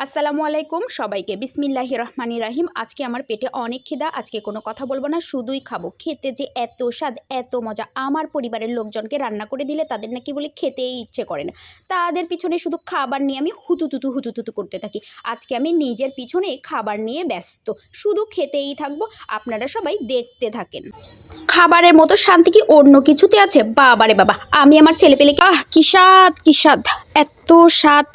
আসসালামু আলাইকুম সবাইকে। বিসমিল্লাহির রহমানির রহিম। আজকে আমার পেটে অনেক খিদা। আজকে কোনো কথা বলবো না, শুধুই খাবো। খেতে যে এত স্বাদ, এত মজা। আমার পরিবারের লোকজনকে রান্না করে দিলে তাদের নাকি বলে খেতেই ইচ্ছে করে না। তাদের পিছনে শুধু খাবার নিয়ে আমি হুতুতুতু করতে থাকি। আজকে আমি নিজের পিছনে খাবার নিয়ে ব্যস্ত, শুধু খেতেই থাকবো। আপনারা সবাই দেখতে থাকেন। খাবারের মতো শান্তি কি অন্য কিছুতে আছে? বাবারে বাবা, আমি আমার ছেলেপেলেকে কি স্বাদ, কি স্বাদ, এত স্বাদ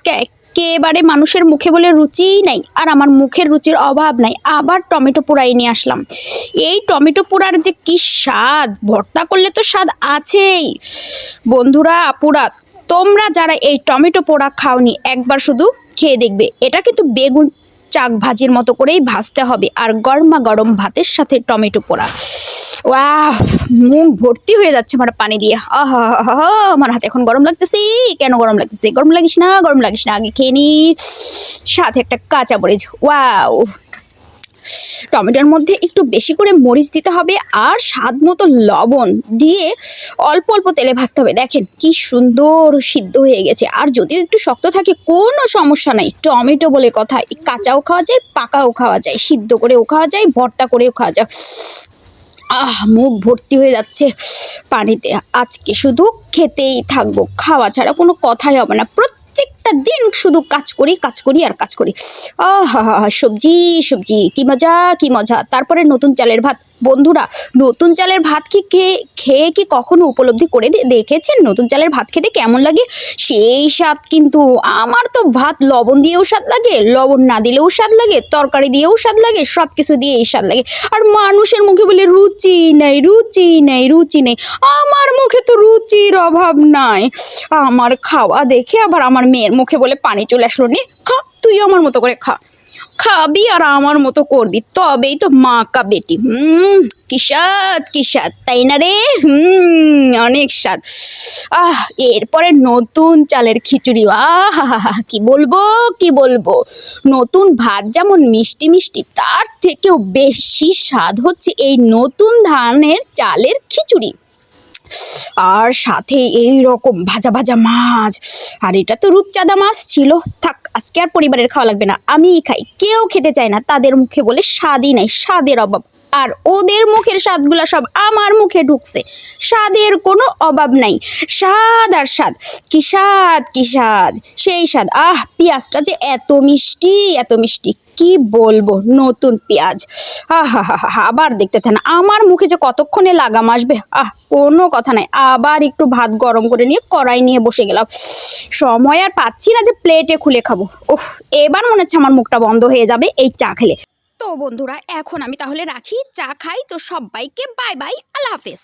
একেবারে মানুষের মুখে বলে রুচিই নাই। আর আমার মুখের রুচির অভাব নাই। আবার টমেটো পোড়াই নিয়ে আসলাম। এই টমেটো পোড়ার যে কি স্বাদ, ভর্তা করলে তো স্বাদ আছেই। বন্ধুরা, আপুরা, তোমরা যারা এই টমেটো পোড়া খাওনি, একবার শুধু খেয়ে দেখবে। এটা কিন্তু বেগুন চাক ভাজির মতো করেই ভাজতে হবে, আর গরমা গরম ভাতের সাথে টমেটো পোড়া। ওয়াহ, মুখ ভর্তি হয়ে যাচ্ছে আমার পানি দিয়ে। আহা, আমার হাতে এখন গরম লাগতেছে। কেন গরম লাগতেছে? গরম লাগিস না, গরম লাগিস না, আগে খেয়ে নি। সাথে একটা কাঁচা মরিচ। ওয়াও, টমেটোর মধ্যে একটু বেশি করে মরিচ দিতে হবে, আর স্বাদ মতো লবণ দিয়ে অল্প অল্প তেলে ভাজতে হবে। দেখেন কি সুন্দর সিদ্ধ হয়ে গেছে। আর যদিও একটু শক্ত থাকে কোনো সমস্যা নাই, টমেটো বলে কথা, কাঁচাও খাওয়া যায়, পাকাও খাওয়া যায়, সিদ্ধ করেও খাওয়া যায়, ভর্তা করেও খাওয়া যায়। মুখ ভর্তি হয়ে যাচ্ছে পানিতে। আজকে শুধু খেতেই থাকবো, খাওয়া ছাড়া কোনো কথাই হবে না। প্রত্যেকটা দিন শুধু কাজ করি, কাজ করি আর কাজ করি। সবজি সবজি, কি মজা, কি মজা। তারপরে নতুন চালের ভাত। বন্ধুরা, নতুন চালের ভাত কি খেয়ে কি কখনো উপলব্ধি করে দেখেছেন নতুন চালের ভাত খেতে কেমন লাগে? সেই স্বাদ কিন্তু। আমার তো ভাত লবণ দিয়েও স্বাদ লাগে, লবণ না দিলেও স্বাদ লাগে, তরকারি দিয়েও স্বাদ লাগে, সব কিছু দিয়েই স্বাদ লাগে। আর মানুষের মুখে বলে রুচি নেই, রুচি নেই, রুচি নেই। আমার মুখে তো রুচির অভাব নাই। আমার খাওয়া দেখে আবার আমার মেয়ের মুখে বলে পানি চলে আসলো। নে খা, তুই আমার মতো করে খা, খাবি আর আমার মতো করবি, তবেই তো মা কা বেটি। কি স্বাদ, কি স্বাদ, তাই না রে? অনেক স্বাদ। এরপরে নতুন চালের খিচুড়ি। কি বলবো, কি বলবো। নতুন ভাত যেমন মিষ্টি মিষ্টি, তার থেকেও বেশি স্বাদ হচ্ছে এই নতুন ধানের চালের খিচুড়ি। আর সাথে এই রকম ভাজা ভাজা মাছ। আর এটা তো রূপচাঁদা মাছ ছিল। থাক, আজকে আর পরিবারের খাওয়া লাগবে না, আমিই খাই। কেউ খেতে চায় না, তাদের মুখে বলে স্বাদই নাই, স্বাদের অভাব। আর ওদের মুখের স্বাদগুলা সব আমার মুখে ঢুকছে। স্বাদের কোনো অভাব নাই, স্বাদ আর স্বাদ। কি স্বাদ, কি স্বাদ, সেই স্বাদ। পেঁয়াজটা যে এত মিষ্টি, এত মিষ্টি, কি বলবো। নতুন পেঁয়াজ। আবার দেখতে থাকেন, আমার মুখে যে কতক্ষণে লাগাম আসবে। কোনো কথা নাই। আবার একটু ভাত গরম করে নিয়ে কড়াই নিয়ে বসে গেলাম। সময় আর পাচ্ছি না যে প্লেটে খুলে খাবো। এবার মনে হচ্ছে আমার মুখটা বন্ধ হয়ে যাবে এই চা খেলে। তো বন্ধুরা, এখন আমি তাহলে রাখি, চা খাই। তো সবাইকে বাই বাই, আল্লাহ হাফেজ।